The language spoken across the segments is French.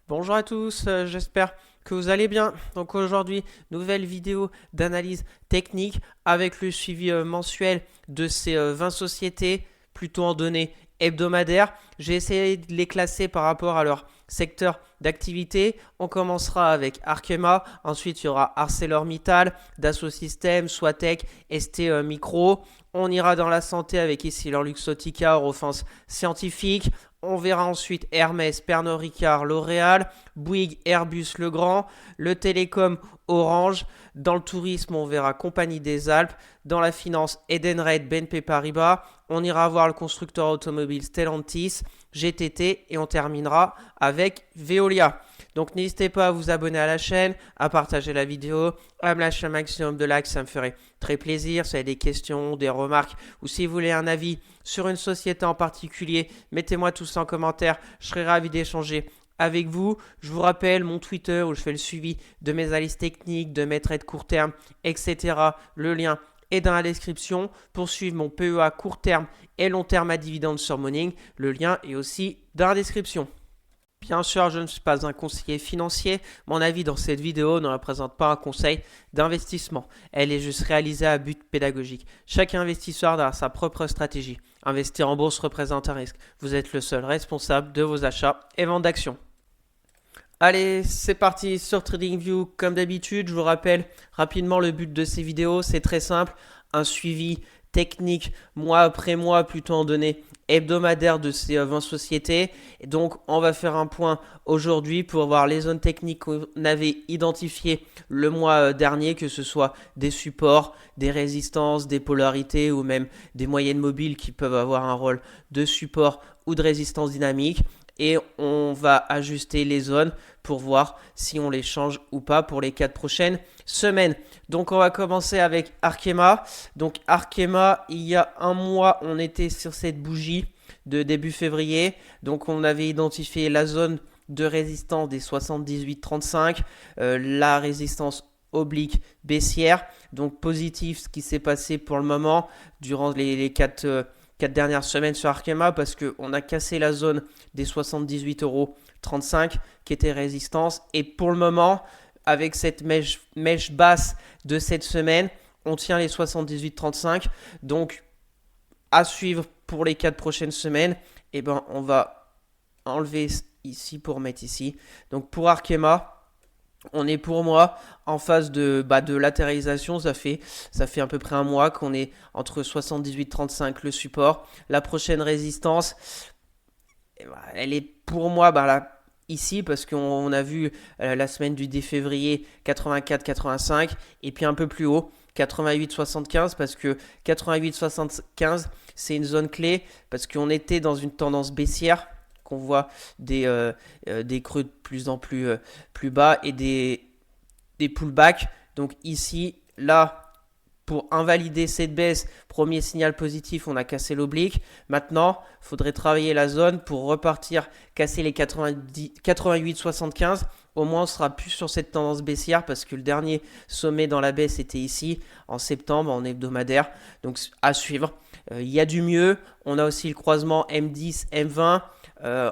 Bonjour à tous, j'espère que vous allez bien. Donc aujourd'hui, nouvelle vidéo d'analyse technique avec le suivi mensuel de ces 20 sociétés, plutôt en données hebdomadaires. J'ai essayé de les classer par rapport à leur secteur d'activité. On commencera avec Arkema, ensuite il y aura ArcelorMittal, Dassault Systèmes, Soitec, ST Micro. On ira dans la santé avec ici leur Luxottica, Eurofins Scientifique. On verra ensuite Hermès, Pernod Ricard, L'Oréal, Bouygues, Airbus, Legrand, le télécom, Orange. Dans le tourisme, on verra Compagnie des Alpes. Dans la finance, Edenred, BNP Paribas. On ira voir le constructeur automobile Stellantis, GTT et on terminera avec Veolia. Donc n'hésitez pas à vous abonner à la chaîne, à partager la vidéo, à me lâcher un maximum de likes, ça me ferait très plaisir. Si vous avez des questions, des remarques ou si vous voulez un avis sur une société en particulier, mettez-moi tout ça en commentaire, je serai ravi d'échanger avec vous. Je vous rappelle mon Twitter où je fais le suivi de mes analyses techniques, de mes trades court terme, etc. Le lien est dans la description. Pour suivre mon PEA court terme et long terme à dividendes sur Morning, le lien est aussi dans la description. Bien sûr, je ne suis pas un conseiller financier. Mon avis dans cette vidéo ne représente pas un conseil d'investissement. Elle est juste réalisée à but pédagogique. Chaque investisseur a sa propre stratégie. Investir en bourse représente un risque. Vous êtes le seul responsable de vos achats et ventes d'actions. Allez, c'est parti sur TradingView. Comme d'habitude, je vous rappelle rapidement le but de ces vidéos. C'est très simple. Un suivi technique mois après mois, plutôt en données hebdomadaires de ces 20 sociétés. Et donc, on va faire un point aujourd'hui pour voir les zones techniques qu'on avait identifiées le mois dernier, que ce soit des supports, des résistances, des polarités ou même des moyennes mobiles qui peuvent avoir un rôle de support ou de résistance dynamique. Et on va ajuster les zones pour voir si on les change ou pas pour les 4 prochaines semaines. Donc on va commencer avec Arkema. Donc Arkema, il y a un mois, on était sur cette bougie de début février. Donc on avait identifié la zone de résistance des 78,35, la résistance oblique baissière. Donc positif ce qui s'est passé pour le moment durant les 4 dernières semaines sur Arkema parce qu'on a cassé la zone des 78,35 € qui était résistance. Et pour le moment, avec cette mèche basse de cette semaine, on tient les 78,35. Donc, à suivre pour les 4 prochaines semaines, et ben, on va enlever ici pour mettre ici. Donc, pour Arkema, on est pour moi en phase de latéralisation. Ça fait à peu près un mois qu'on est entre 78,35 le support. La prochaine résistance, elle est pour moi là, ici parce qu'on a vu la semaine du 10 février 84,85 et puis un peu plus haut 88,75 parce que 88,75 c'est une zone clé parce qu'on était dans une tendance baissière qu'on voit des creux de plus en plus bas et des pullbacks. Donc ici, là, pour invalider cette baisse, premier signal positif, on a cassé l'oblique. Maintenant, il faudrait travailler la zone pour repartir, casser les 88,75. Au moins, on sera plus sur cette tendance baissière parce que le dernier sommet dans la baisse était ici, en septembre, en hebdomadaire. Donc, à suivre. Il y a du mieux. On a aussi le croisement M10, M20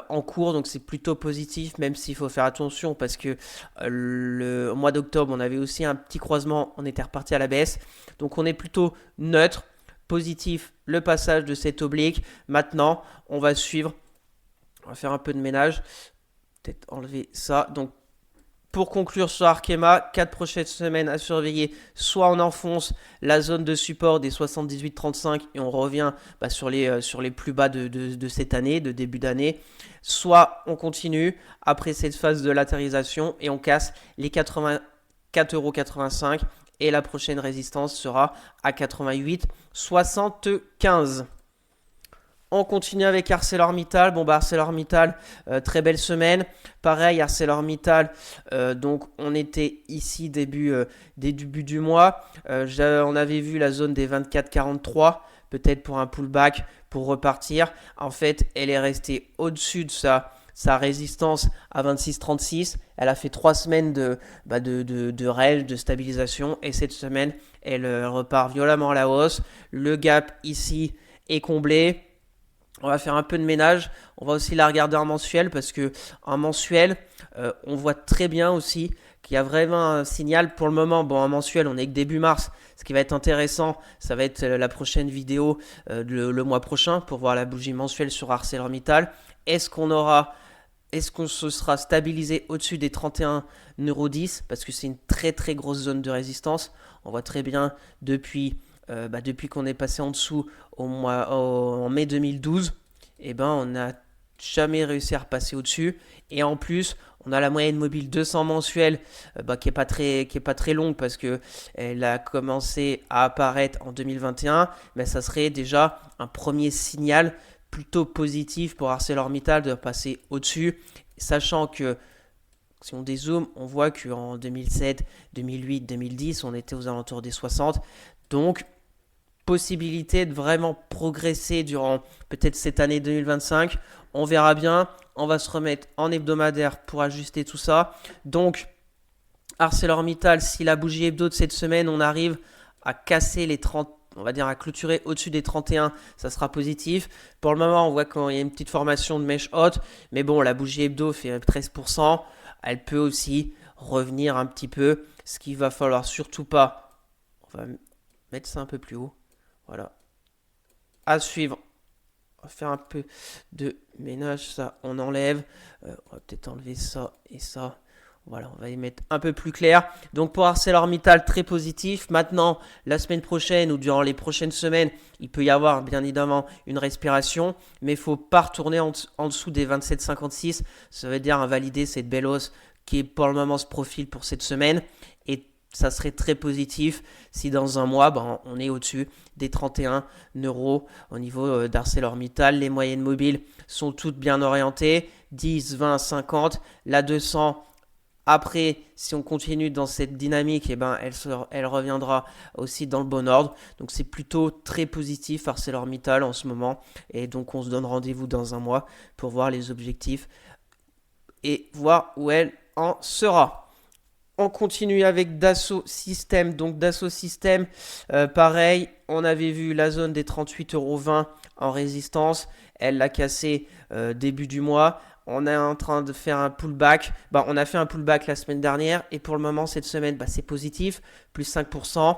en cours, donc c'est plutôt positif, même s'il faut faire attention parce que le mois d'octobre, on avait aussi un petit croisement, on était reparti à la baisse. Donc on est plutôt neutre, positif, le passage de cette oblique. Maintenant, on va suivre, on va faire un peu de ménage, peut-être enlever ça. Donc pour conclure sur Arkema, 4 prochaines semaines à surveiller. Soit on enfonce la zone de support des 78,35 et on revient sur les plus bas de cette année, de début d'année. Soit on continue après cette phase de latérisation et on casse les 84,85 € et la prochaine résistance sera à 88,75 €. On continue avec ArcelorMittal. ArcelorMittal, très belle semaine. Pareil, ArcelorMittal, donc on était ici début du mois. On avait vu la zone des 24,43, peut-être pour un pullback, pour repartir. En fait, elle est restée au-dessus de sa résistance à 26,36. Elle a fait 3 semaines de range, de stabilisation. Et cette semaine, elle repart violemment à la hausse. Le gap ici est comblé. On va faire un peu de ménage. On va aussi la regarder en mensuel parce que en mensuel, on voit très bien aussi qu'il y a vraiment un signal pour le moment. Bon, en mensuel, on est que début mars. Ce qui va être intéressant, ça va être la prochaine vidéo le mois prochain pour voir la bougie mensuelle sur ArcelorMittal. Est-ce qu'on aura Est-ce qu'on se sera stabilisé au-dessus des 31,10 € parce que c'est une très très grosse zone de résistance. On voit très bien depuis qu'on est passé en dessous en mai 2012, on n'a jamais réussi à repasser au-dessus. Et en plus, on a la moyenne mobile 200 mensuelle qui est pas très longue parce que elle a commencé à apparaître en 2021, mais ça serait déjà un premier signal plutôt positif pour ArcelorMittal de passer au-dessus, sachant que si on dézoome, on voit qu'en 2007, 2008, 2010, on était aux alentours des 60. Donc, possibilité de vraiment progresser durant peut-être cette année 2025. On verra bien. On va se remettre en hebdomadaire pour ajuster tout ça. Donc, ArcelorMittal, si la bougie hebdo de cette semaine, on arrive à casser les 30, on va dire à clôturer au-dessus des 31, ça sera positif. Pour le moment, on voit qu'il y a une petite formation de mèche haute, mais bon, la bougie hebdo fait 13%. Elle peut aussi revenir un petit peu, ce qu'il va falloir surtout pas. On va mettre ça un peu plus haut. Voilà. À suivre. On va faire un peu de ménage. Ça, on enlève. On va peut-être enlever ça et ça. Voilà, on va y mettre un peu plus clair. Donc pour ArcelorMittal, très positif. Maintenant, la semaine prochaine ou durant les prochaines semaines, il peut y avoir bien évidemment une respiration. Mais il ne faut pas retourner en dessous des 27,56. Ça veut dire invalider cette belle hausse qui pour le moment se profile pour cette semaine. Et ça serait très positif si dans un mois, on est au-dessus des 31 € au niveau d'ArcelorMittal. Les moyennes mobiles sont toutes bien orientées, 10, 20, 50. La 200, après, si on continue dans cette dynamique, elle reviendra aussi dans le bon ordre. Donc c'est plutôt très positif ArcelorMittal en ce moment. Et donc on se donne rendez-vous dans un mois pour voir les objectifs et voir où elle en sera. On continue avec Dassault Systèmes. Donc Dassault Systèmes, pareil, on avait vu la zone des 38,20 € en résistance. Elle l'a cassé début du mois. On est en train de faire un pullback. On a fait un pullback la semaine dernière. Et pour le moment, cette semaine, c'est positif. Plus 5%.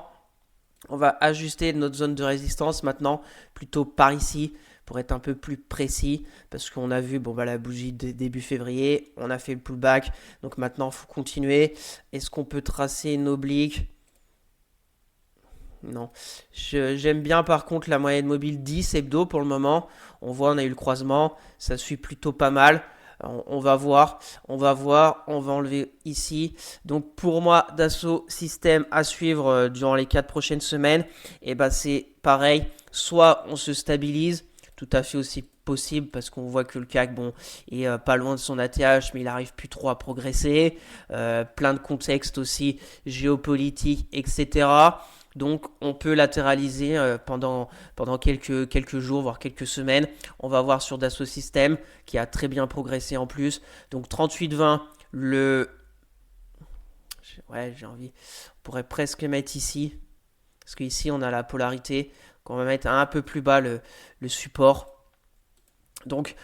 On va ajuster notre zone de résistance maintenant, plutôt par ici, pour être un peu plus précis, parce qu'on a vu la bougie de début février, on a fait le pullback, donc maintenant il faut continuer. Est-ce qu'on peut tracer une oblique? Non. J'aime bien par contre la moyenne mobile 10 hebdo pour le moment. On voit, on a eu le croisement, ça suit plutôt pas mal. On va voir, on va enlever ici. Donc pour moi, Dassault Systèmes à suivre durant les 4 prochaines semaines, c'est pareil, soit on se stabilise, tout à fait aussi possible parce qu'on voit que le CAC est pas loin de son ATH mais il arrive plus trop à progresser, plein de contextes aussi géopolitiques, etc. Donc on peut latéraliser pendant quelques jours, voire quelques semaines. On va voir sur Dassault Systèmes qui a très bien progressé en plus. Donc 38,20, j'ai envie, on pourrait presque mettre ici, parce qu'ici on a la polarité, qu'on va mettre un peu plus bas le support. Donc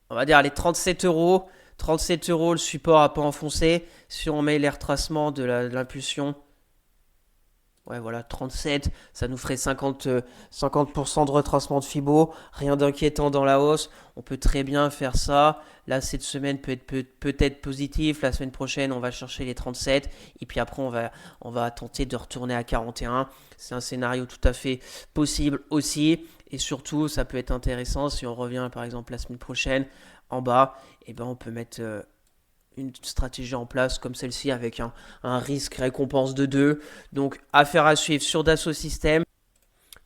on va dire les 37 €. 37 € le support à pas enfoncer. Si on met les retracements de l'impulsion, 37, ça nous ferait 50% de retracement de Fibo. Rien d'inquiétant dans la hausse. On peut très bien faire ça. Là, cette semaine peut-être positif. La semaine prochaine, on va chercher les 37. Et puis après, on va tenter de retourner à 41. C'est un scénario tout à fait possible aussi. Et surtout, ça peut être intéressant si on revient par exemple la semaine prochaine en bas. On peut mettre une stratégie en place comme celle-ci avec un risque récompense de 2. Donc affaire à suivre sur Dassault Systèmes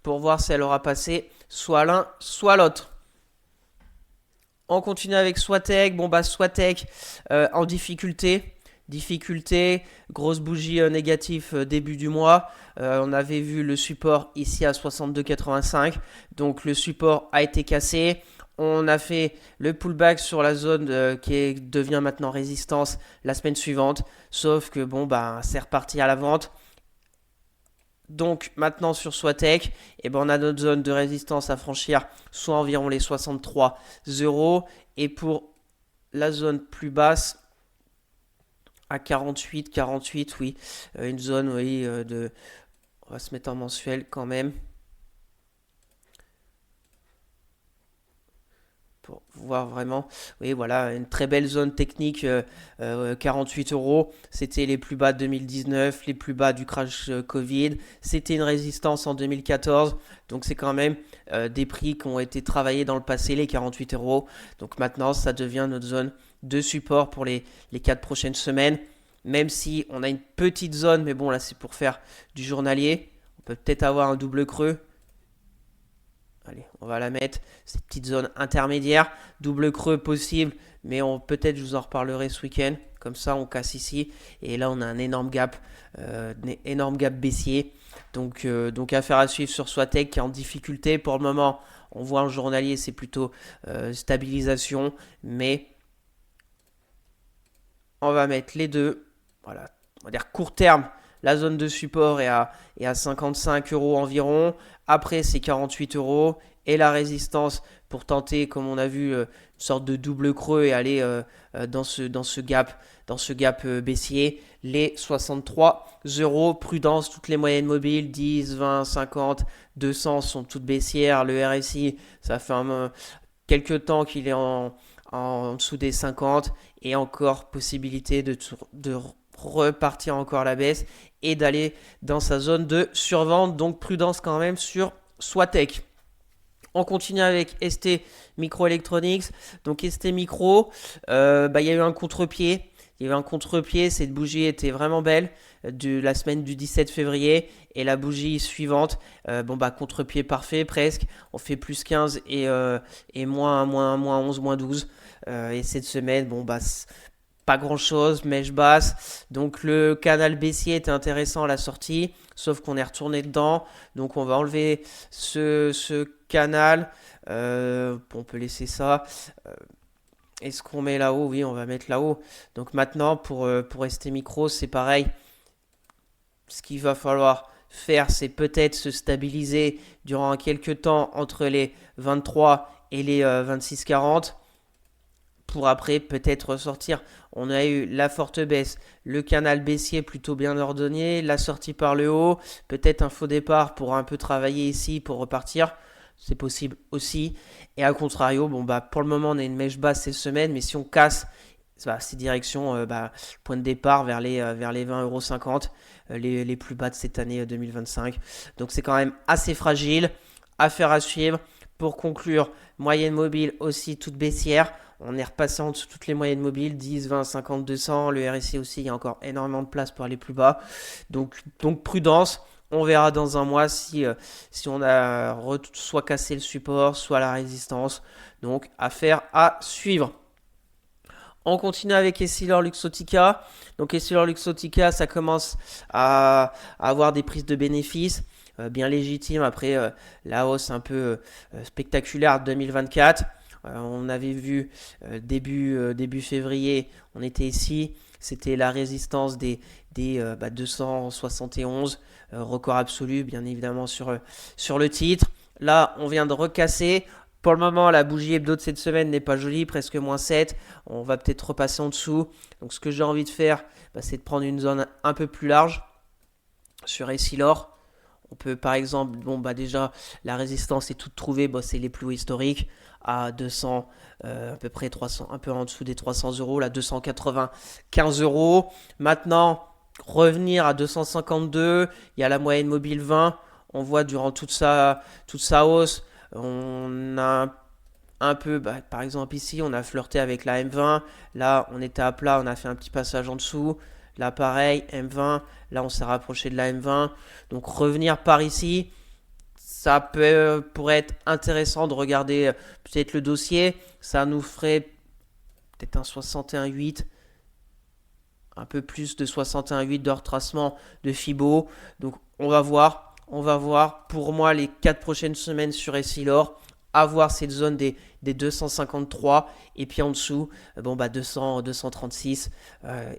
pour voir si elle aura passé soit l'un soit l'autre. On continue avec Swatec. Swatec en difficulté, grosse bougie négative début du mois. On avait vu le support ici à 62,85. Donc le support a été cassé. On a fait le pullback sur la zone devient maintenant résistance la semaine suivante. Sauf que c'est reparti à la vente. Donc maintenant sur Swatech, eh ben, on a notre zone de résistance à franchir, soit environ les 63 euros. Et pour la zone plus basse, à 48, oui, une zone, oui, on va se mettre en mensuel quand même, pour voir vraiment. Oui, voilà, une très belle zone technique, 48 euros. C'était les plus bas de 2019, les plus bas du crash Covid. C'était une résistance en 2014. Donc c'est quand même des prix qui ont été travaillés dans le passé, les 48 euros. Donc maintenant, ça devient notre zone de support pour les 4 prochaines semaines. Même si on a une petite zone, mais bon, là c'est pour faire du journalier. On peut peut-être avoir un double creux. Allez, on va la mettre. Cette petite zone intermédiaire. Double creux possible. Mais peut-être je vous en reparlerai ce week-end. Comme ça, on casse ici. Et là, on a un énorme gap baissier. Donc affaire à suivre sur Swatech qui est en difficulté. Pour le moment, on voit en journalier, c'est plutôt stabilisation. Mais on va mettre les deux. Voilà, on va dire court terme. La zone de support est à 55 euros environ. Après, c'est 48 euros. Et la résistance pour tenter, comme on a vu, une sorte de double creux et aller dans ce gap baissier, les 63 euros. Prudence, toutes les moyennes mobiles, 10, 20, 50, 200 sont toutes baissières. Le RSI, ça fait quelques temps qu'il est en dessous des 50 et encore possibilité de repartir encore à la baisse et d'aller dans sa zone de survente. Donc prudence quand même sur Swatech. On continue avec ST Microelectronics. Donc ST Micro, il y a eu un contre-pied. Il y avait un contre-pied, cette bougie était vraiment belle de la semaine du 17 février et la bougie suivante, contre-pied parfait presque, on fait plus 15 et moins 11, moins 12 et cette semaine, pas grand chose, mèche basse, donc le canal baissier était intéressant à la sortie, sauf qu'on est retourné dedans, donc on va enlever ce canal, on peut laisser ça. Est-ce qu'on met là-haut? Oui, on va mettre là-haut. Donc maintenant, pour ST Micro, c'est pareil. Ce qu'il va falloir faire, c'est peut-être se stabiliser durant quelques temps entre les 23 et les 26,40 pour après peut-être ressortir. On a eu la forte baisse, le canal baissier plutôt bien ordonné, la sortie par le haut, peut-être un faux départ pour un peu travailler ici pour repartir. C'est possible aussi. Et à contrario, pour le moment, on a une mèche basse cette semaine, mais si on casse, c'est direction point de départ vers les 20,50 €, les plus bas de cette année 2025. Donc c'est quand même assez fragile. Affaire à suivre. Pour conclure, moyenne mobile aussi toute baissière. On est repassé en dessous de toutes les moyennes mobiles, 10, 20, 50, 200. Le RSI aussi, il y a encore énormément de place pour aller plus bas. Donc prudence. On verra dans un mois si on a soit cassé le support, soit la résistance. Donc, affaire à suivre. On continue avec Essilor Luxottica. Donc, Essilor Luxottica, ça commence à avoir des prises de bénéfices bien légitimes après la hausse un peu spectaculaire de 2024. On avait vu début février, on était ici. C'était la résistance des 271, record absolu bien évidemment sur le titre. Là, on vient de recasser. Pour le moment, la bougie hebdo de cette semaine n'est pas jolie, presque moins 7. On va peut-être repasser en dessous. Donc ce que j'ai envie de faire, c'est de prendre une zone un peu plus large sur Essilor. On peut par exemple, déjà la résistance est toute trouvée, c'est les plus hauts historiques à 200, à peu près 300, un peu en dessous des 300 euros, là 295 euros. Maintenant, revenir à 252, il y a la moyenne mobile 20. On voit durant toute sa hausse, on a un peu, par exemple ici, on a flirté avec la M20. Là, on était à plat, on a fait un petit passage en dessous. Là, pareil, M20. Là, on s'est rapproché de la M20. Donc, revenir par ici, ça pourrait être intéressant de regarder peut-être le dossier. Ça nous ferait peut-être un 61,8. Un peu plus de 61,8 de retracement de Fibo. Donc, on va voir. Pour moi, les 4 prochaines semaines sur Essilor, avoir cette zone des 253 et puis en dessous 200, 236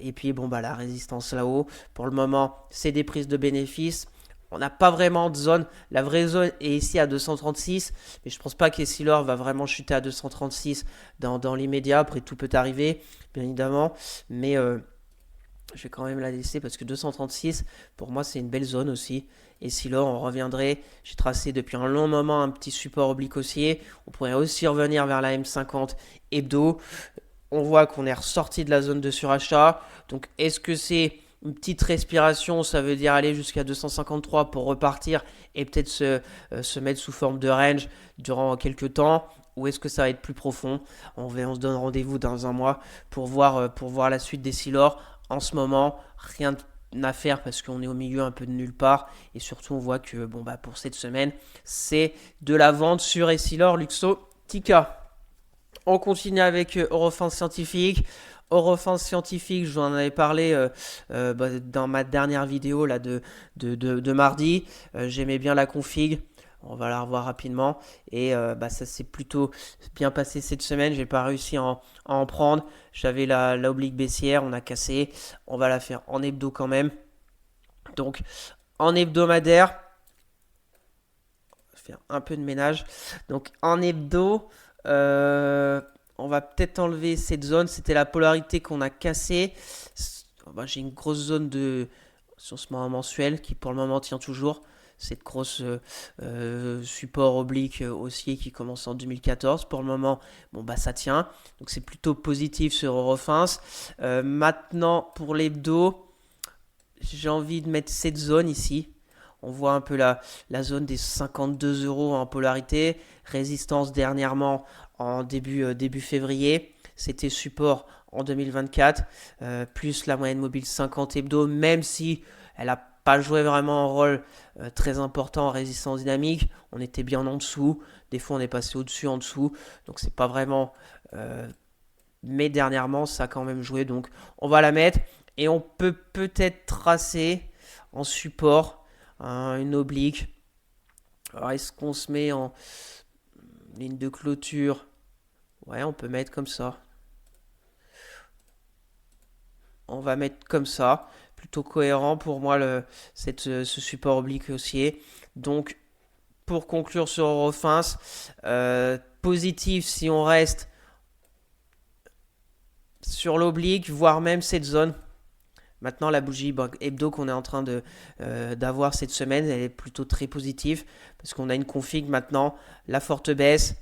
et puis la résistance là-haut. Pour le moment, c'est des prises de bénéfices. On n'a pas vraiment de zone. La vraie zone est ici à 236. Mais je ne pense pas qu'Essilor va vraiment chuter à 236 dans l'immédiat. Après, tout peut arriver, bien évidemment. Mais je vais quand même la laisser parce que 236, pour moi, c'est une belle zone aussi. Essilor, on reviendrait. J'ai tracé depuis un long moment un petit support oblique haussier. On pourrait aussi revenir vers la M50 hebdo. On voit qu'on est ressorti de la zone de surachat. Donc, est-ce que c'est une petite respiration, ça veut dire aller jusqu'à 253 pour repartir et peut-être se mettre sous forme de range durant quelques temps, ou est-ce que ça va être plus profond? On se donne rendez-vous dans un mois pour voir la suite des Silors. En ce moment, rien à faire parce qu'on est au milieu un peu de nulle part et surtout on voit que bon bah pour cette semaine c'est de la vente sur Essilor Luxottica. On continue avec Eurofins Scientifique. Eurofins Scientifique, je vous en avais parlé dans ma dernière vidéo là, de mardi. J'aimais bien la config. On va la revoir rapidement. Et ça s'est plutôt bien passé cette semaine. J'ai pas réussi à en prendre. J'avais la oblique baissière, on a cassé. On va la faire en hebdo quand même. Donc en hebdomadaire, faire un peu de ménage. Donc en hebdo, on va peut-être enlever cette zone. C'était la polarité qu'on a cassée. J'ai une grosse zone de sur ce moment mensuel qui pour le moment tient toujours. Cette grosse support oblique haussier qui commence en 2014. Pour le moment, ça tient. Donc c'est plutôt positif sur Eurofins. Maintenant, pour l'hebdo, j'ai envie de mettre cette zone ici. On voit un peu la zone des 52 euros en polarité. Résistance dernièrement en début février. C'était support en 2024. Plus la moyenne mobile 50 hebdo, même si elle n'a pas joué vraiment un rôle très important en résistance dynamique. On était bien en dessous. Des fois, on est passé au-dessus, en dessous. Donc, c'est pas vraiment. Mais dernièrement, ça a quand même joué. Donc, on va la mettre. Et on peut peut-être tracer en support une oblique. Alors, est-ce qu'on se met en ligne de clôture? Ouais, on peut mettre comme ça. On va mettre comme ça. Plutôt cohérent pour moi ce support oblique haussier. Donc, pour conclure sur Eurofins, positif si on reste sur l'oblique, voire même cette zone. Maintenant, la bougie hebdo qu'on est en train d'avoir cette semaine, elle est plutôt très positive parce qu'on a une config maintenant, la forte baisse,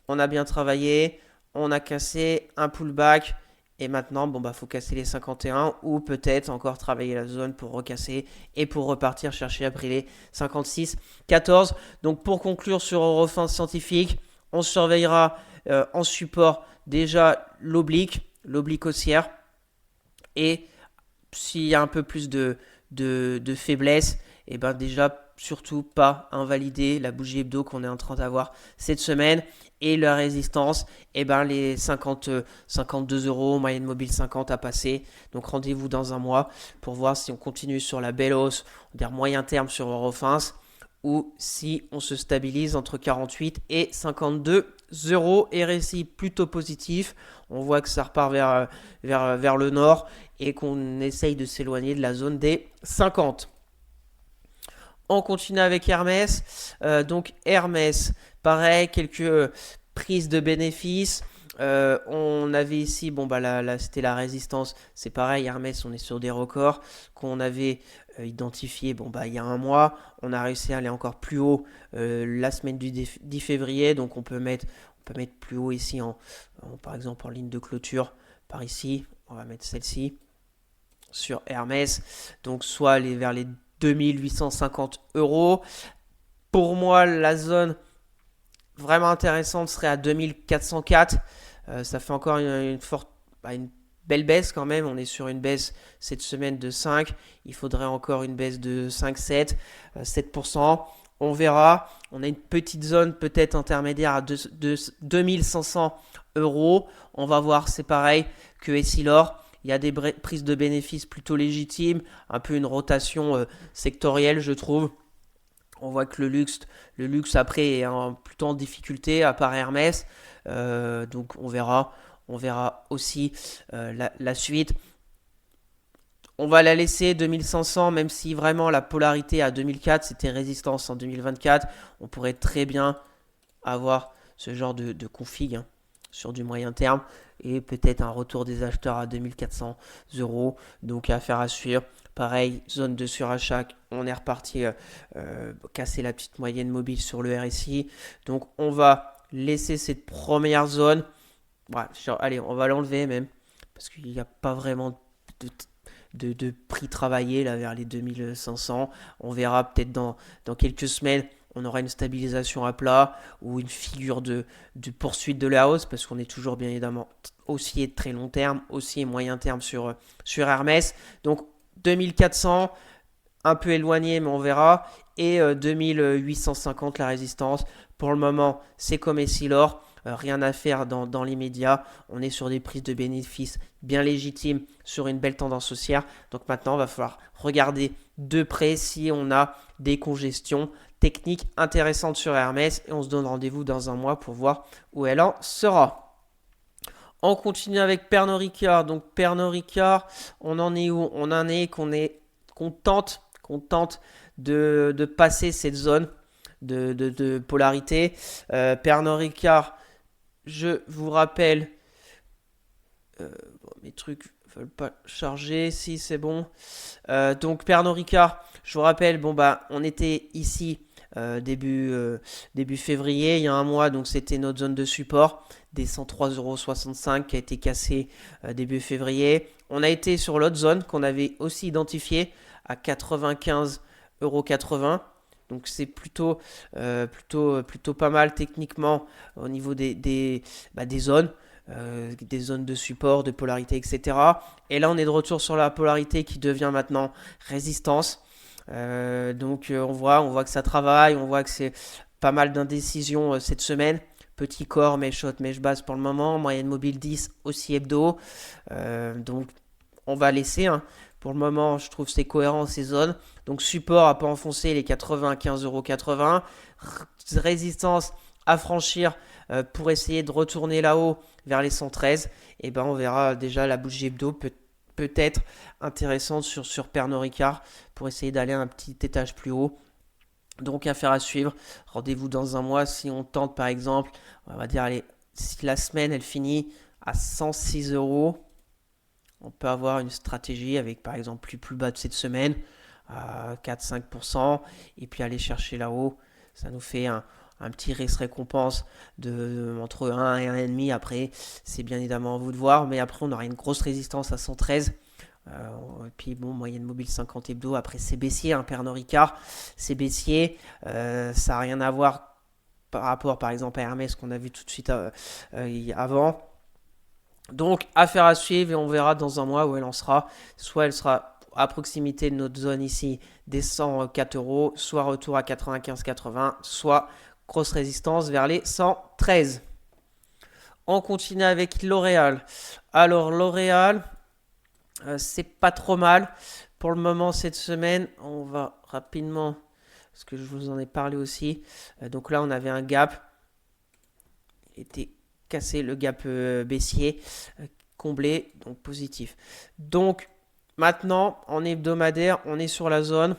on a bien travaillé, on a cassé un pullback et maintenant, faut casser les 51 ou peut-être encore travailler la zone pour recasser et pour repartir chercher après les 56, 14. Donc, pour conclure sur Eurofins Scientifique, on surveillera en support déjà l'oblique haussière et s'il y a un peu plus de faiblesse, et déjà surtout pas invalider la bougie hebdo qu'on est en train d'avoir cette semaine et la résistance, les 52 euros, moyenne mobile 50 à passer. Donc rendez-vous dans un mois pour voir si on continue sur la belle hausse, on va dire moyen terme sur Eurofins, ou si on se stabilise entre 48 et 52 euros. RSI plutôt positif. On voit que ça repart vers le nord et qu'on essaye de s'éloigner de la zone des 50. On continue avec Hermès. Donc Hermès, pareil, quelques prises de bénéfices. On avait ici, c'était la résistance. C'est pareil, Hermès, on est sur des records qu'on avait identifié il y a un mois. On a réussi à aller encore plus haut la semaine du 10 février. Donc on peut mettre plus haut ici, par exemple en ligne de clôture, par ici. On va mettre celle-ci sur Hermès. Donc soit aller vers les 2850 euros. Pour moi, la zone vraiment intéressante serait à 2404. Ça fait encore une belle baisse quand même. On est sur une baisse cette semaine de 5. Il faudrait encore une baisse de 5-7, 7%. On verra. On a une petite zone peut-être intermédiaire à 2500 euros. On va voir, c'est pareil que Essilor. Il y a des prises de bénéfices plutôt légitimes, un peu une rotation sectorielle, je trouve. On voit que le luxe après est plutôt en difficulté, à part Hermès. Donc on verra aussi la suite. On va la laisser 2500, même si vraiment la polarité à 2004, c'était résistance en 2024. On pourrait très bien avoir ce genre de config hein, sur du moyen terme et peut-être un retour des acheteurs à 2400 euros. Donc affaire à suivre. Pareil, zone de surachat, on est reparti casser la petite moyenne mobile sur le RSI. Donc on va laisser cette première zone. Ouais, allez, on va l'enlever même parce qu'il n'y a pas vraiment de prix travaillé là vers les 2500. On verra peut-être dans quelques semaines, on aura une stabilisation à plat ou une figure de poursuite de la hausse parce qu'on est toujours bien évidemment haussier de très long terme, haussier moyen terme sur Hermès. Donc 2400, un peu éloigné mais on verra. Et 2850 la résistance. Pour le moment, c'est comme Essilor. Rien à faire dans l'immédiat. On est sur des prises de bénéfices bien légitimes sur une belle tendance haussière. Donc maintenant, il va falloir regarder de près si on a des congestions techniques intéressantes sur Hermès. Et on se donne rendez-vous dans un mois pour voir où elle en sera. On continue avec Pernod Ricard. Donc Pernod Ricard, on en est où? On en est qu'on tente de passer cette zone de polarité. Pernod Ricard, je vous rappelle, mes trucs ne veulent pas charger, si c'est bon. Donc Pernod Ricard, je vous rappelle, bon bah on était ici début février, il y a un mois, donc c'était notre zone de support des 103,65 € qui a été cassée début février. On a été sur l'autre zone qu'on avait aussi identifiée à 95,80 €. Donc c'est plutôt pas mal techniquement au niveau des zones. Des zones de support, de polarité, etc. Et là, on est de retour sur la polarité qui devient maintenant résistance. Donc on voit que ça travaille, on voit que c'est pas mal d'indécisions cette semaine. Petit corps, mèche haute, mèche basse pour le moment. Moyenne mobile 10, aussi hebdo. Donc on va laisser. Hein. Pour le moment, je trouve c'est cohérent ces zones. Donc support à pas enfoncer les 95,80 €. Résistance à franchir pour essayer de retourner là-haut vers les 113. Et ben on verra déjà la bougie hebdo peut-être intéressante sur Pernod Ricard pour essayer d'aller un petit étage plus haut. Donc affaire à suivre. Rendez-vous dans un mois si on tente par exemple, on va dire allez, si la semaine elle finit à 106 €. On peut avoir une stratégie avec par exemple plus bas de cette semaine à 4-5% et puis aller chercher là-haut. Ça nous fait un petit risque récompense entre 1 et 1,5. Après, c'est bien évidemment à vous de voir. Mais après, on aura une grosse résistance à 113. Et puis bon, moyenne mobile 50 hebdo. Après, c'est baissier, hein, Pernod Ricard. C'est baissier. Ça n'a rien à voir par rapport, par exemple, à Hermès qu'on a vu tout de suite avant. Donc, affaire à suivre et on verra dans un mois où elle en sera. Soit elle sera à proximité de notre zone ici des 104 €, soit retour à 95,80, soit grosse résistance vers les 113. On continue avec L'Oréal. Alors L'Oréal, c'est pas trop mal. Pour le moment cette semaine, on va rapidement, parce que je vous en ai parlé aussi. Donc là on avait un gap. Il était cassé le gap baissier, comblé, donc positif. Donc maintenant en hebdomadaire, on est sur la zone,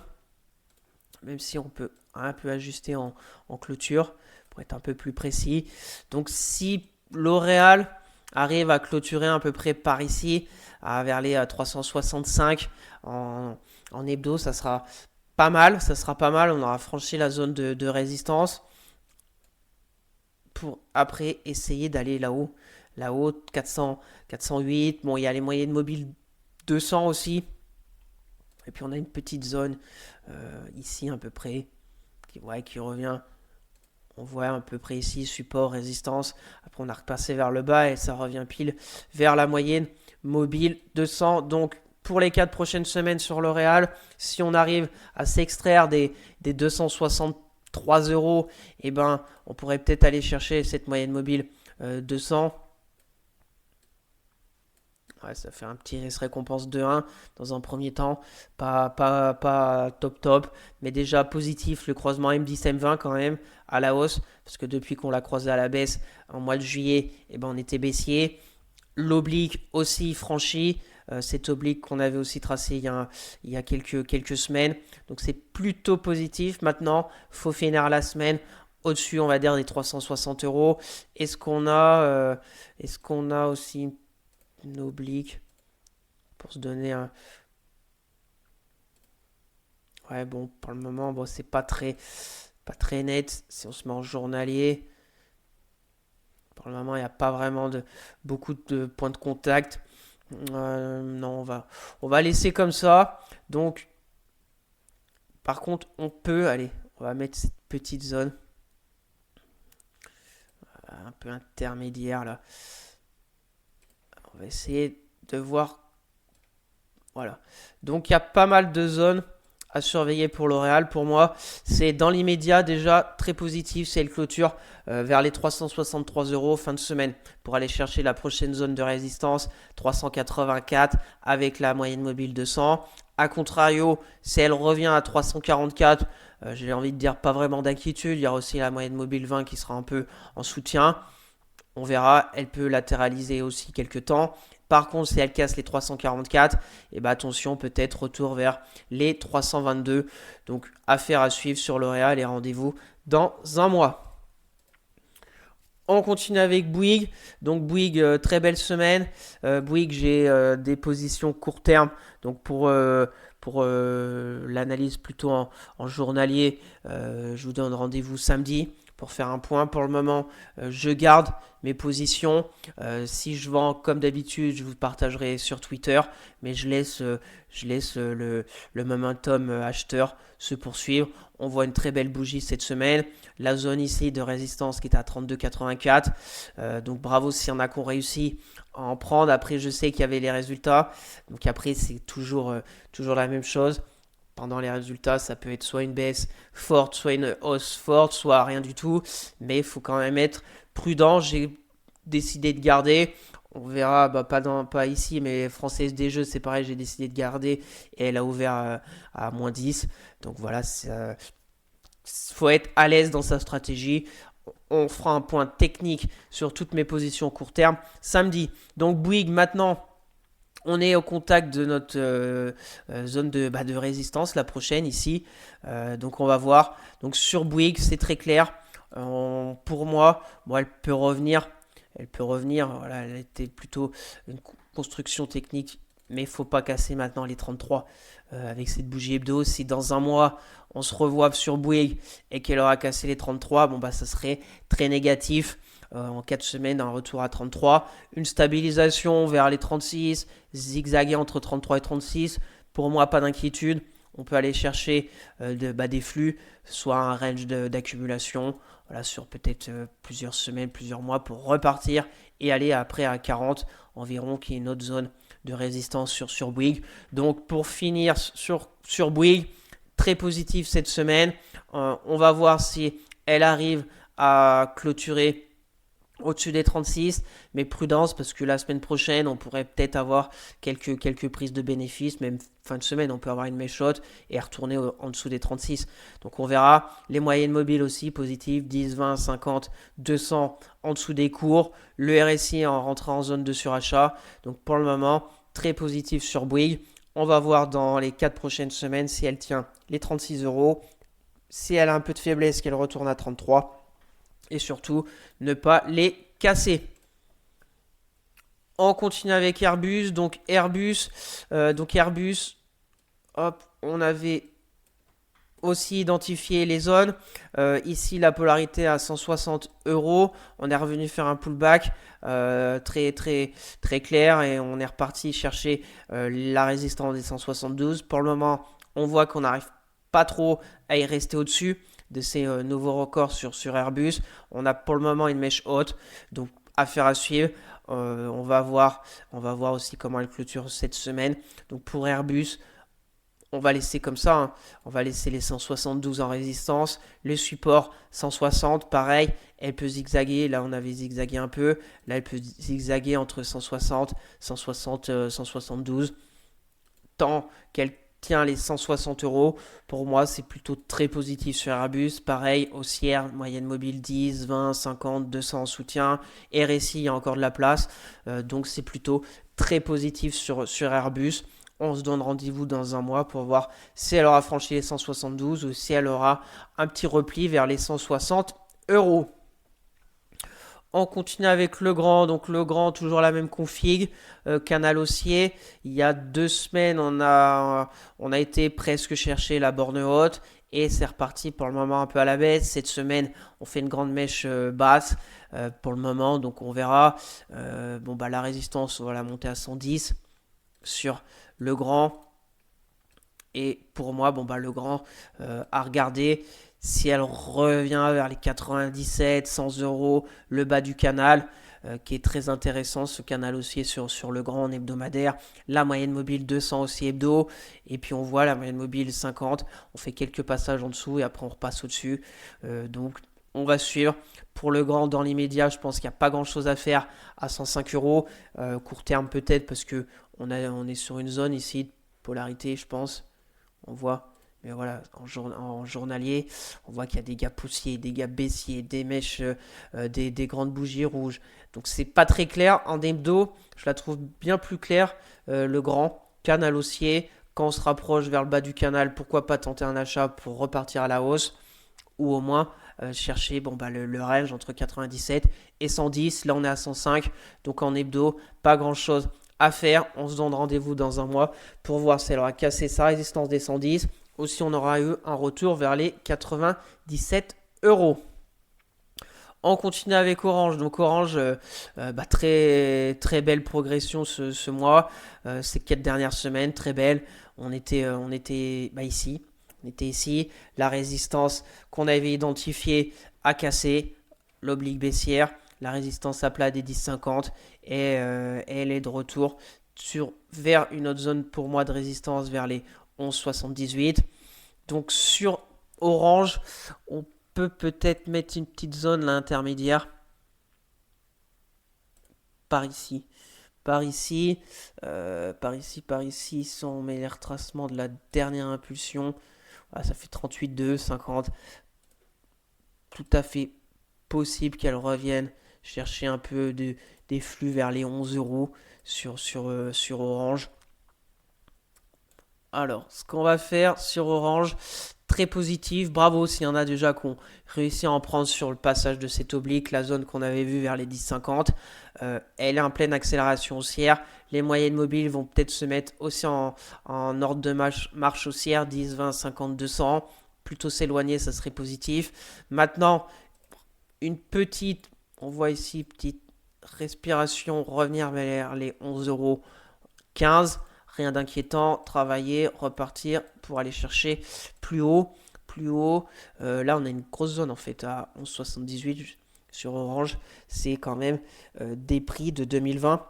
même si on peut un peu ajuster en clôture pour être un peu plus précis. Donc si L'Oréal arrive à clôturer à peu près par ici, vers les 365 en hebdo, ça sera pas mal. On aura franchi la zone de résistance pour après essayer d'aller là-haut. Là-haut, 400, 408. Bon, il y a les moyennes mobiles 200 aussi. Et puis on a une petite zone ici à peu près qui revient. On voit à peu près ici support, résistance. Après on a repassé vers le bas et ça revient pile vers la moyenne mobile 200. Donc pour les 4 prochaines semaines sur L'Oréal, si on arrive à s'extraire des 263 €, eh ben, on pourrait peut-être aller chercher cette moyenne mobile 200. Ouais, ça fait un petit risque récompense de 1 dans un premier temps. Pas top, mais déjà positif le croisement M10-M20 quand même à la hausse. Parce que depuis qu'on l'a croisé à la baisse en mois de juillet, eh ben, on était baissier. L'oblique aussi franchi. cet oblique qu'on avait aussi tracé il y a quelques semaines. Donc c'est plutôt positif. Maintenant, faut finir la semaine au-dessus, on va dire, des 360 euros. Est-ce qu'on a aussi une oblique pour se donner un... Ouais, bon, pour le moment, bon, c'est pas très net. Si on se met en journalier, pour le moment, il n'y a pas vraiment beaucoup de points de contact. Non, on va laisser comme ça. Donc, par contre, allez, on va mettre cette petite zone un peu intermédiaire là. On va essayer de voir. Voilà. Donc, il y a pas mal de zones à surveiller pour L'Oréal. Pour moi, c'est dans l'immédiat déjà très positif. C'est le clôture vers les 363 euros fin de semaine pour aller chercher la prochaine zone de résistance 384 avec la moyenne mobile 200. A contrario, si elle revient à 344, j'ai envie de dire pas vraiment d'inquiétude. Il y a aussi la moyenne mobile 20 qui sera un peu en soutien. On verra, elle peut latéraliser aussi quelques temps. Par contre, si elle casse les 344, et ben attention, peut-être retour vers les 322. Donc, affaire à suivre sur L'Oréal et rendez-vous dans un mois. On continue avec Bouygues. Donc Bouygues, très belle semaine. Bouygues, j'ai des positions court terme. Donc pour l'analyse plutôt en journalier, je vous donne rendez-vous samedi pour faire un point. Pour le moment, je garde mes positions. Si je vends comme d'habitude, je vous partagerai sur Twitter. Mais je laisse le momentum acheteur se poursuivre. On voit une très belle bougie cette semaine. La zone ici de résistance qui est à 32,84. Donc bravo s'il y en a qui ont réussi à en prendre. Après, je sais qu'il y avait les résultats. Donc après, c'est toujours la même chose. Pendant les résultats, ça peut être soit une baisse forte, soit une hausse forte, soit rien du tout. Mais il faut quand même être prudent. J'ai décidé de garder. On verra, bah, pas ici, mais Française des Jeux, c'est pareil, j'ai décidé de garder. Et elle a ouvert à moins 10. Donc voilà, il faut être à l'aise dans sa stratégie. On fera un point technique sur toutes mes positions court terme samedi. Donc Bouygues, maintenant, on est au contact de notre zone de résistance, la prochaine ici. Donc on va voir. Donc sur Bouygues, c'est très clair. Pour moi, bon, elle peut revenir. Elle peut revenir. Voilà, elle était plutôt une construction technique. Mais il ne faut pas casser maintenant les 33 avec cette bougie hebdo. Si dans un mois, on se revoit sur Bouygues et qu'elle aura cassé les 33, bon, bah, ça serait très négatif. En 4 semaines, un retour à 33. Une stabilisation vers les 36, zigzaguer entre 33 et 36. Pour moi, pas d'inquiétude. On peut aller chercher des flux, soit un range d'accumulation, voilà, sur peut-être plusieurs semaines, plusieurs mois pour repartir et aller après à 40 environ, qui est une autre zone de résistance sur Bouygues. Donc pour finir sur Bouygues, très positif cette semaine. On va voir si elle arrive à clôturer au-dessus des 36, mais prudence parce que la semaine prochaine, on pourrait peut-être avoir quelques prises de bénéfices, même fin de semaine, on peut avoir une mèche haute et retourner en dessous des 36. Donc on verra. Les moyennes mobiles aussi positives, 10, 20, 50, 200 en dessous des cours. Le RSI en rentrant en zone de surachat. Donc pour le moment, très positif sur Bouygues. On va voir dans les 4 prochaines semaines si elle tient les 36 euros. Si elle a un peu de faiblesse, qu'elle retourne à 33. Et surtout, ne pas les casser. On continue avec Airbus. Donc Airbus, hop, on avait aussi identifié les zones. Ici, la polarité à 160 euros. On est revenu faire un pullback très, très, très clair et on est reparti chercher la résistance des 172. Pour le moment, on voit qu'on n'arrive pas trop à y rester au-dessus de ces nouveaux records sur Airbus. On a pour le moment une mèche haute, donc affaire à suivre. On va voir aussi comment elle clôture cette semaine. Donc pour Airbus, on va laisser comme ça, hein. On va laisser les 172 en résistance. Le support 160, pareil, elle peut zigzaguer. Là, on avait zigzagué un peu. Là, elle peut zigzaguer entre 160, 172. Tant qu'elle tient les 160 euros, pour moi, c'est plutôt très positif sur Airbus. Pareil, haussière, moyenne mobile 10, 20, 50, 200 en soutien. RSI, il y a encore de la place. Donc, c'est plutôt très positif sur Airbus. On se donne rendez-vous dans un mois pour voir si elle aura franchi les 172 ou si elle aura un petit repli vers les 160 euros. On continue avec le grand, donc le grand, toujours la même config, canal haussier. Il y a 2 semaines, on a été presque chercher la borne haute et c'est reparti pour le moment un peu à la baisse. Cette semaine, on fait une grande mèche basse pour le moment, donc on verra. La résistance, on va la monter à 110 sur le grand. Et pour moi, le grand à regarder. Si elle revient vers les 97, 100 euros, le bas du canal, qui est très intéressant, ce canal haussier sur le grand en hebdomadaire. La moyenne mobile 200 aussi hebdo. Et puis on voit la moyenne mobile 50. On fait quelques passages en dessous et après on repasse au-dessus. Donc on va suivre. Pour le grand, dans l'immédiat, je pense qu'il n'y a pas grand-chose à faire à 105 euros. Court terme peut-être parce que on est sur une zone ici de polarité, je pense. On voit, mais voilà, en journalier, on voit qu'il y a des gaps haussiers, des gaps baissiers, des mèches, des grandes bougies rouges. Donc c'est pas très clair. En hebdo, je la trouve bien plus claire. Le grand canal haussier, quand on se rapproche vers le bas du canal, pourquoi pas tenter un achat pour repartir à la hausse ou au moins chercher le range entre 97 et 110. Là on est à 105, donc en hebdo, pas grand chose à faire. On se donne rendez-vous dans un mois pour voir si elle aura cassé sa résistance des 110 ou si on aura eu un retour vers les 97 euros. On continue avec Orange. Donc Orange, très, très belle progression ce mois. Ces 4 dernières semaines, très belle. On était ici. On était ici. La résistance qu'on avait identifiée a cassé. L'oblique baissière. La résistance à plat des 10,50 et elle est de retour vers une autre zone pour moi de résistance vers les 11,78. Donc sur Orange, on peut peut-être mettre une petite zone là, intermédiaire par ici. Par ici, si on met les retracements de la dernière impulsion, ça fait 38,2, 50. Tout à fait possible qu'elle revienne chercher un peu des flux vers les 11 euros sur Orange. Alors, ce qu'on va faire sur Orange, très positif. Bravo s'il y en a déjà qui ont réussi à en prendre sur le passage de cette oblique, la zone qu'on avait vue vers les 10,50. Elle est en pleine accélération haussière. Les moyennes mobiles vont peut-être se mettre aussi en ordre de marche haussière, 10, 20, 50, 200. Plutôt s'éloigner, ça serait positif. Maintenant, on voit ici, petite respiration, revenir vers les 11,15 euros. Rien d'inquiétant, travailler, repartir pour aller chercher plus haut. Là, on a une grosse zone en fait à 11,78 sur Orange. C'est quand même des prix de 2020.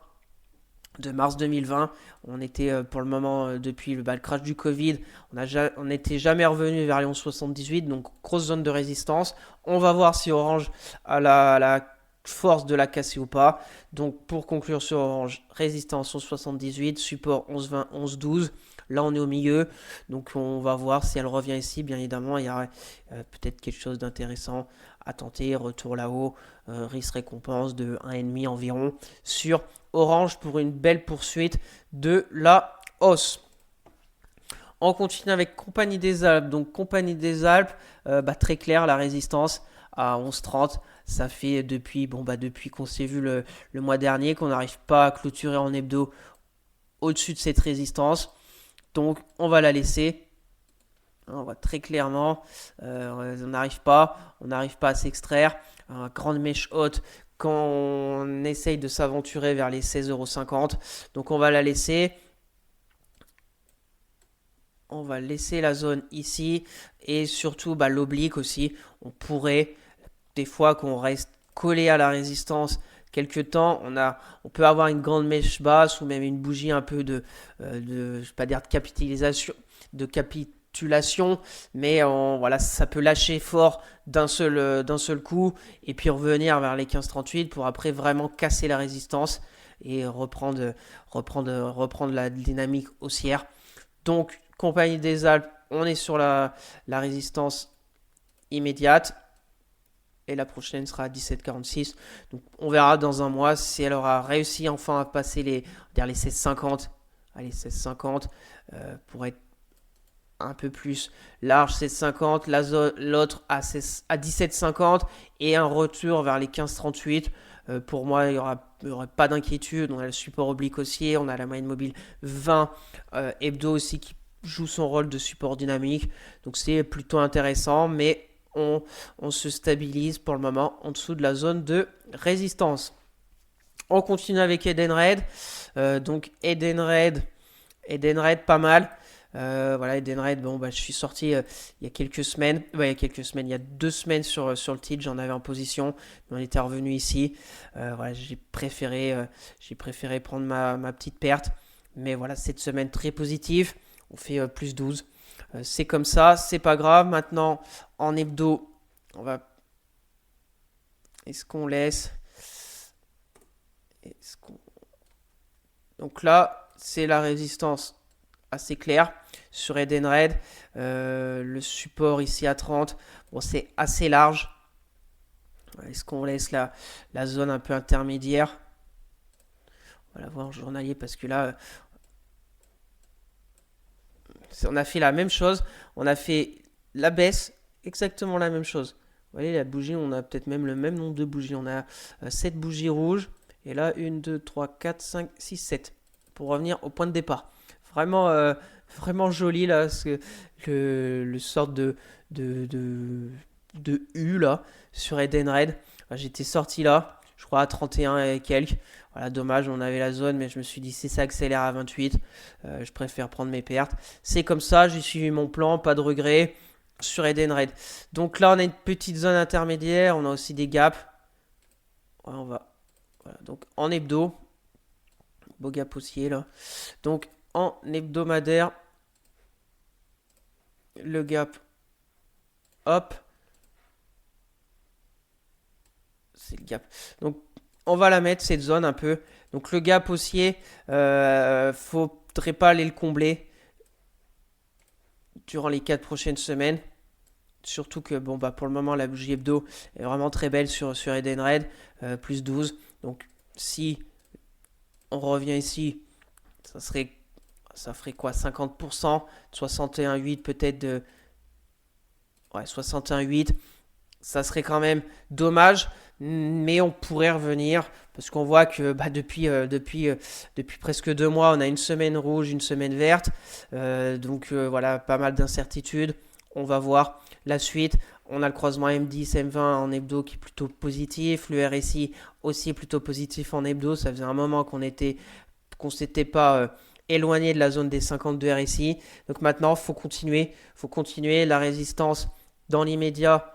De mars 2020, on était pour le moment, depuis le crash du Covid, on n'était jamais revenu vers les 11,78, donc grosse zone de résistance. On va voir si Orange a la force de la casser ou pas. Donc pour conclure sur Orange, résistance 11,78, support 11,20, 11,12. Là on est au milieu, donc on va voir si elle revient ici. Bien évidemment, il y aura peut-être quelque chose d'intéressant à tenter. Retour là-haut, risque récompense de 1,5 environ sur Orange pour une belle poursuite de la hausse. On continue avec Compagnie des Alpes. Donc Compagnie des Alpes, très clair, la résistance à 11,30. Ça fait depuis qu'on s'est vu le mois dernier qu'on n'arrive pas à clôturer en hebdo au-dessus de cette résistance. Donc on va la laisser. On voit très clairement, on n'arrive pas à s'extraire. Grande mèche haute quand on essaye de s'aventurer vers les 16,50 €. Donc on va la laisser. On va laisser la zone ici. Et surtout l'oblique aussi. On pourrait, des fois qu'on reste collé à la résistance quelques temps, on peut avoir une grande mèche basse ou même une bougie un peu je vais pas dire de capitulation, mais ça peut lâcher fort d'un seul coup et puis revenir vers les 15,38 pour après vraiment casser la résistance et reprendre la dynamique haussière. Donc Compagnie des Alpes, on est sur la résistance immédiate. et la prochaine sera à 17,46. Donc on verra dans un mois si elle aura réussi enfin à passer les 16,50. Allez, 16,50 pour être un peu plus large, 16,50. L'autre à 17,50 et un retour vers les 15,38. Pour moi, il n'y aurait pas d'inquiétude. On a le support oblique haussier, on a la moyenne mobile 20 hebdo aussi qui joue son rôle de support dynamique. Donc c'est plutôt intéressant, mais on se stabilise pour le moment en dessous de la zone de résistance. On continue avec Edenred. Donc Edenred pas mal. Voilà, Edenred, bon, bah, je suis sorti il y a quelques semaines. Ouais, il y a 2 semaines sur le titre, j'en avais en position. Mais on était revenu ici. Voilà, j'ai préféré prendre ma petite perte. Mais voilà, cette semaine très positive. On fait plus 12. C'est comme ça, c'est pas grave. Maintenant, en hebdo, on va. Est-ce qu'on laisse Est-ce qu'on- Donc là, c'est la résistance assez claire sur Edenred. Le support ici à 30, bon, c'est assez large. Est-ce qu'on laisse la zone un peu intermédiaire? On va la voir en journalier parce que là, on a fait la même chose. On a fait la baisse, exactement la même chose. Vous voyez, la bougie, on a peut-être même le même nombre de bougies. On a 7 bougies rouges. Et là, 1, 2, 3, 4, 5, 6, 7. Pour revenir au point de départ. Vraiment, vraiment joli là. Le sort de, de, de U là sur Edenred. J'étais sorti là, je crois à 31 et quelques. Voilà, dommage, on avait la zone, mais je me suis dit si ça accélère à 28, je préfère prendre mes pertes. C'est comme ça, j'ai suivi mon plan, pas de regret sur Edenred. Donc là, on a une petite zone intermédiaire, on a aussi des gaps. Ouais, voilà, donc en hebdo, beau gap haussier là. Donc en hebdomadaire, le gap, hop, c'est le gap. Donc on va la mettre cette zone un peu. Donc le gap haussier, faudrait pas aller le combler durant les 4 prochaines semaines. Surtout que bon bah pour le moment la bougie hebdo est vraiment très belle sur Edenred, plus 12. Donc si on revient ici, ça ferait quoi 50%, 61,8 peut-être de. Ouais, 61,8. Ça serait quand même dommage, mais on pourrait revenir parce qu'on voit que bah, depuis presque 2 mois, on a une semaine rouge, une semaine verte. Donc voilà, pas mal d'incertitudes. On va voir la suite. On a le croisement M10, M20 en hebdo qui est plutôt positif. Le RSI aussi plutôt positif en hebdo. Ça faisait un moment qu'on s'était pas éloigné de la zone des 52 RSI. Donc maintenant, il faut continuer. Faut continuer. La résistance dans l'immédiat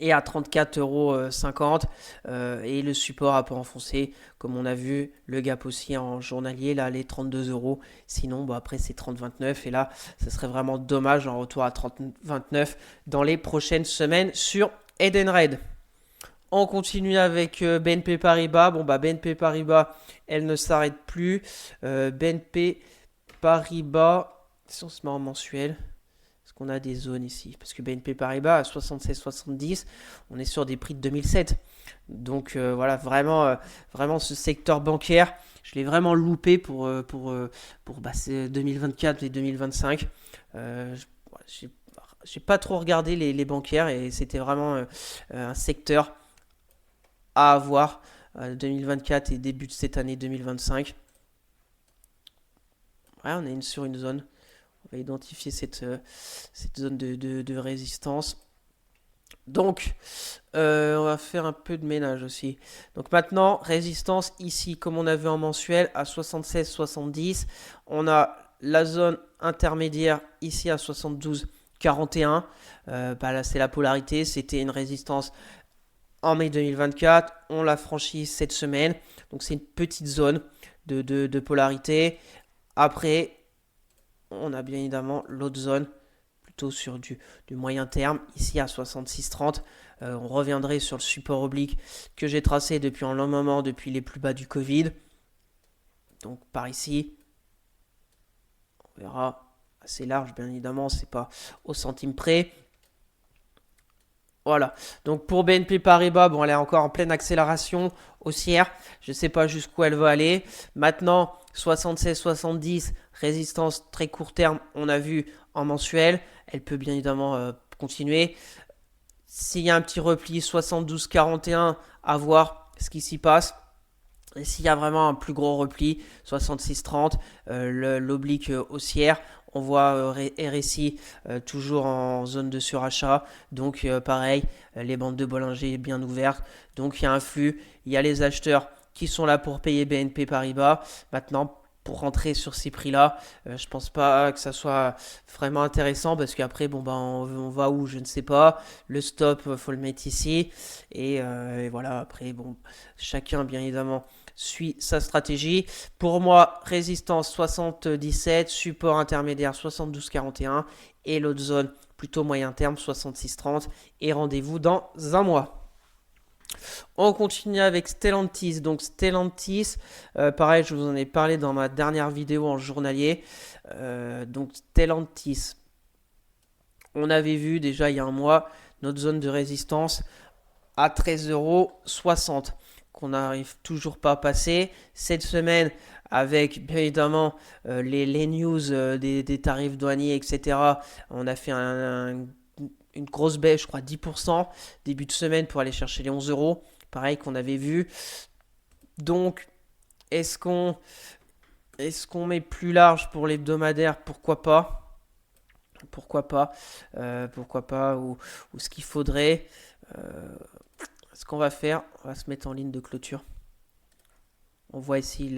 et à 34,50 € et le support a pas enfoncé comme on a vu le gap aussi en journalier là les 32 euros, sinon bon, après c'est 30,29 et là ça serait vraiment dommage en retour à 30,29 dans les prochaines semaines sur Edenred. On continue avec BNP Paribas. Bon bah BNP Paribas elle ne s'arrête plus. BNP Paribas si on se met en mensuel, qu'on a des zones ici. Parce que BNP Paribas à 76,70, on est sur des prix de 2007. Donc voilà, vraiment ce secteur bancaire, je l'ai vraiment loupé pour 2024 et 2025. J'ai pas trop regardé les bancaires et c'était vraiment un secteur à avoir 2024 et début de cette année 2025. Ouais, on est sur une zone. On va identifier cette zone de résistance. Donc, on va faire un peu de ménage aussi. Donc maintenant, résistance ici, comme on a vu en mensuel, à 76,70. On a la zone intermédiaire ici à 72,41. Bah là, c'est la polarité. C'était une résistance en mai 2024. On l'a franchi cette semaine. Donc, c'est une petite zone de polarité. Après, on a bien évidemment l'autre zone plutôt sur du moyen terme, ici à 66,30. On reviendrait sur le support oblique que j'ai tracé depuis un long moment, depuis les plus bas du Covid. Donc par ici, on verra assez large, bien évidemment, c'est pas au centime près. Voilà. Donc pour BNP Paribas, bon, elle est encore en pleine accélération haussière. Je ne sais pas jusqu'où elle va aller. Maintenant, 76-70, résistance très court terme, on a vu en mensuel. Elle peut bien évidemment continuer. S'il y a un petit repli 72-41, à voir ce qui s'y passe. Et s'il y a vraiment un plus gros repli, 66-30, l'oblique haussière, on voit RSI toujours en zone de surachat. Donc pareil, les bandes de Bollinger bien ouvertes. Donc il y a un flux, il y a les acheteurs qui sont là pour payer BNP Paribas. Maintenant, pour rentrer sur ces prix-là, je pense pas que ça soit vraiment intéressant parce qu'après, bon, ben, on va où, je ne sais pas. Le stop, faut le mettre ici. Et voilà, après, bon, chacun, bien évidemment, suit sa stratégie. Pour moi, résistance 77, support intermédiaire 72,41 et l'autre zone plutôt moyen terme 66,30 et rendez-vous dans un mois. On continue avec Stellantis. Donc Stellantis, pareil, je vous en ai parlé dans ma dernière vidéo en journalier. Donc Stellantis, on avait vu déjà il y a un mois notre zone de résistance à 13,60 € qu'on n'arrive toujours pas à passer. Cette semaine, avec bien évidemment les news des tarifs douaniers, etc., on a fait une grosse baisse, je crois 10%, début de semaine pour aller chercher les 11 €. Pareil qu'on avait vu. Donc, est-ce qu'on met plus large pour l'hebdomadaire? Pourquoi pas? Pourquoi pas? Pourquoi pas? Ou ce qu'il faudrait. Ce qu'on va faire, on va se mettre en ligne de clôture. On voit ici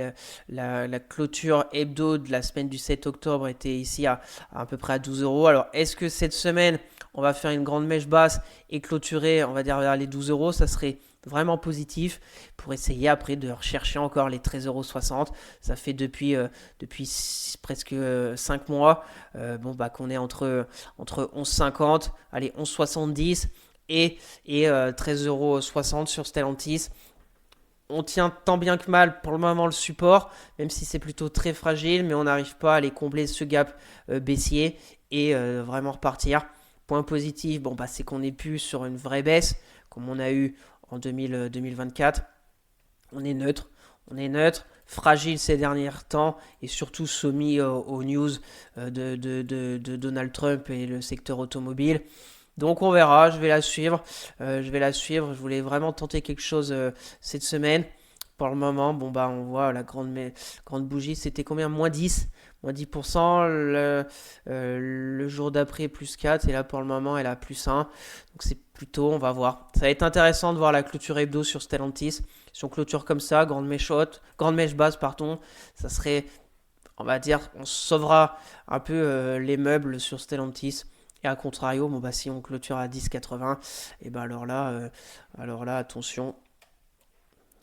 la clôture hebdo de la semaine du 7 octobre était ici à peu près à 12 €. Alors, est-ce que cette semaine, on va faire une grande mèche basse et clôturer, on va dire, vers les 12 €? Ça serait vraiment positif pour essayer après de rechercher encore les 13,60 €. Ça fait depuis presque 5 mois bon, bah, qu'on est entre 11,50, allez, 11,70 et 13,60 € sur Stellantis. On tient tant bien que mal pour le moment le support, même si c'est plutôt très fragile, mais on n'arrive pas à aller combler ce gap baissier et vraiment repartir. Point positif, bon, bah, c'est qu'on n'est plus sur une vraie baisse, comme on a eu en 2024. On est neutre, fragile ces derniers temps et surtout soumis aux news de Donald Trump et le secteur automobile. Donc on verra, je vais la suivre. Je voulais vraiment tenter quelque chose cette semaine. Pour le moment, bon bah on voit la grande bougie, c'était combien? Moins 10%, le jour d'après plus 4, et là pour le moment elle a plus 1. Donc c'est plutôt, on va voir. Ça va être intéressant de voir la clôture hebdo sur Stellantis. Si on clôture comme ça, grande mèche basse, pardon, ça serait, on va dire, on sauvera un peu les meubles sur Stellantis. Et à contrario, bon bah si on clôture à 10,80, et ben alors là, attention.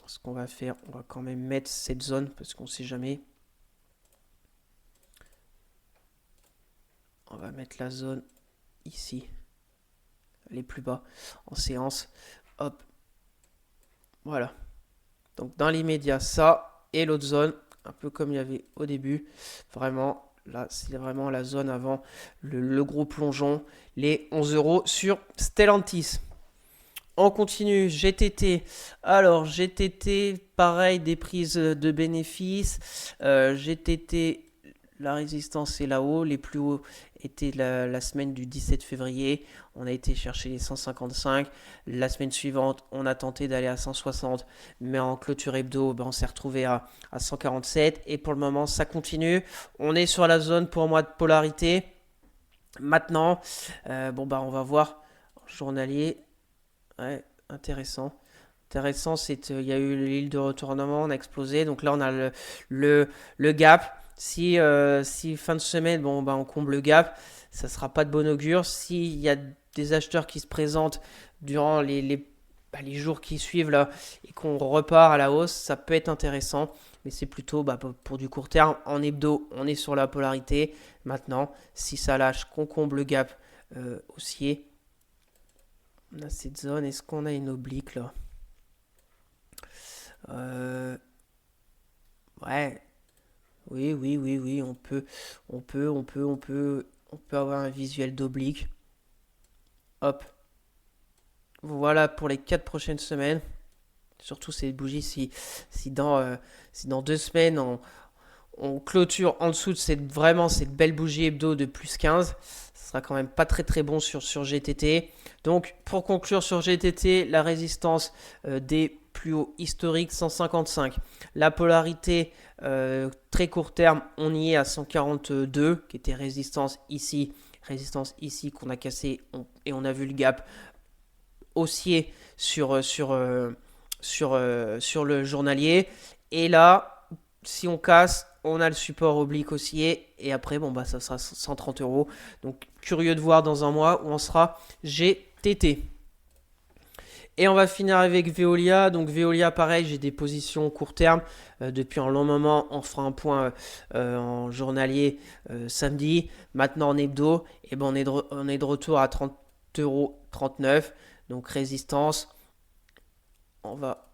Ce qu'on va faire, on va quand même mettre cette zone parce qu'on sait jamais. On va mettre la zone ici, les plus bas en séance. Hop, voilà. Donc dans l'immédiat, ça et l'autre zone, un peu comme il y avait au début. Vraiment, là, c'est vraiment la zone avant le gros plongeon, les 11 € sur Stellantis. On continue, GTT. Alors, GTT, pareil, des prises de bénéfices. GTT, la résistance est là-haut. Les plus hauts étaient la semaine du 17 février. On a été chercher les 155. La semaine suivante, on a tenté d'aller à 160. Mais en clôture hebdo, ben, on s'est retrouvé à 147. Et pour le moment, ça continue. On est sur la zone pour moi de polarité. Maintenant, bon, bah, on va voir journalier. Ouais, intéressant. Intéressant, il y a eu l'île de retournement, on a explosé. Donc là, on a le gap. Si fin de semaine, bon, bah, on comble le gap, ça sera pas de bon augure. S'il y a des acheteurs qui se présentent durant les jours qui suivent là et qu'on repart à la hausse, ça peut être intéressant. Mais c'est plutôt bah, pour du court terme. En hebdo, on est sur la polarité. Maintenant, si ça lâche, qu'on comble le gap haussier. On a cette zone. Est-ce qu'on a une oblique là? Ouais. Oui. On peut avoir un visuel d'oblique. Hop. Voilà pour les 4 prochaines semaines. Surtout ces bougies, si dans 2 semaines on clôture en dessous de cette belle bougie hebdo de plus 15, ce sera quand même pas très très bon sur GTT. Donc pour conclure sur GTT, la résistance des plus hauts historiques 155. La polarité très court terme, on y est à 142 qui était résistance ici qu'on a cassé et on a vu le gap haussier sur le journalier. Et là, si on casse, on a le support oblique haussier. Et après, bon, bah, ça sera 130 euros. Donc, curieux de voir dans un mois où on sera GTT. Et on va finir avec Veolia. Donc Veolia, pareil, j'ai des positions court terme depuis un long moment. On fera un point en journalier samedi. Maintenant en hebdo, et ben on est de retour à 30,39 €. Donc résistance. On va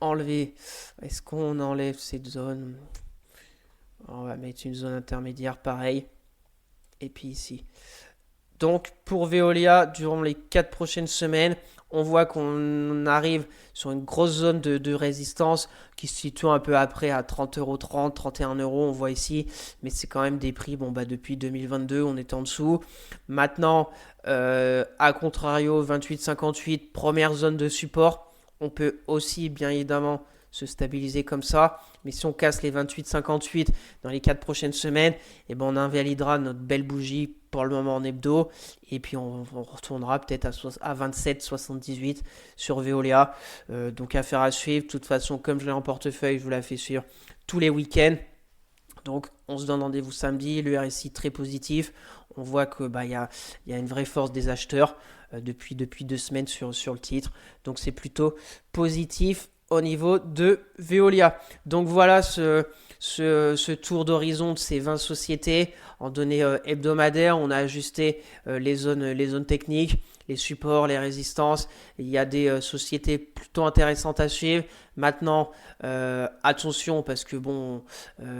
enlever. Est-ce qu'on enlève cette zone? On va mettre une zone intermédiaire pareil. Et puis ici. Donc pour Veolia, durant les 4 prochaines semaines, on voit qu'on arrive sur une grosse zone de résistance qui se situe un peu après à 30,30 €, 31 €, on voit ici. Mais c'est quand même des prix, bon, bah, depuis 2022, on est en dessous. Maintenant, à contrario, 28,58, première zone de support. On peut aussi, bien évidemment, se stabiliser comme ça. Mais si on casse les 28,58 dans les 4 prochaines semaines, eh ben on invalidera notre belle bougie pour le moment en hebdo. Et puis on retournera peut-être à 27,78 sur Veolia. Donc affaire à suivre. De toute façon, comme je l'ai en portefeuille, je vous la fais suivre tous les week-ends. Donc on se donne rendez-vous samedi. Le RSI très positif. On voit que y a une vraie force des acheteurs depuis 2 semaines sur le titre. Donc c'est plutôt positif au niveau de Veolia. Donc voilà ce tour d'horizon de ces 20 sociétés en données hebdomadaires. On a ajusté les zones techniques, les supports, les résistances. Il y a des sociétés plutôt intéressantes à suivre. Maintenant, attention parce que bon,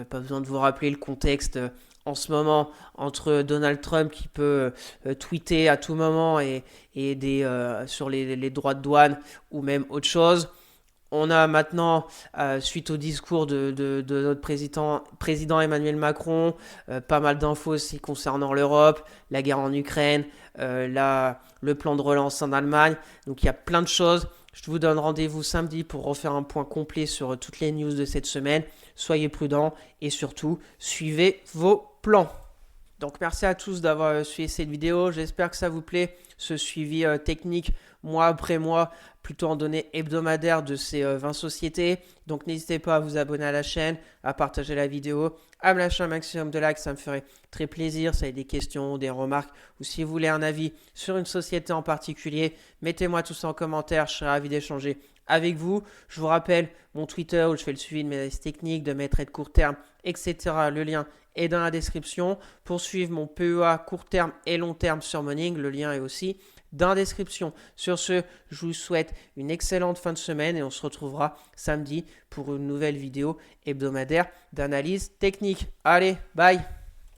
pas besoin de vous rappeler le contexte. En ce moment, entre Donald Trump qui peut tweeter à tout moment et sur les droits de douane ou même autre chose. On a maintenant, suite au discours de notre président Emmanuel Macron, pas mal d'infos aussi concernant l'Europe, la guerre en Ukraine, le plan de relance en Allemagne. Donc il y a plein de choses. Je vous donne rendez-vous samedi pour refaire un point complet sur toutes les news de cette semaine. Soyez prudents et surtout, suivez vos plans. Donc merci à tous d'avoir suivi cette vidéo. J'espère que ça vous plaît, ce suivi technique mois après mois, plutôt en données hebdomadaires de ces 20 sociétés. Donc n'hésitez pas à vous abonner à la chaîne, à partager la vidéo, à me lâcher un maximum de likes, ça me ferait très plaisir. Si vous avez des questions, des remarques ou si vous voulez un avis sur une société en particulier, mettez-moi tout ça en commentaire, je serai ravi d'échanger avec vous. Je vous rappelle mon Twitter où je fais le suivi de mes analyses techniques, de mes trades court terme, etc. Le lien est dans la description. Pour suivre mon PEA court terme et long terme sur Morning, le lien est aussi dans la description. Sur ce, je vous souhaite une excellente fin de semaine et on se retrouvera samedi pour une nouvelle vidéo hebdomadaire d'analyse technique. Allez, bye!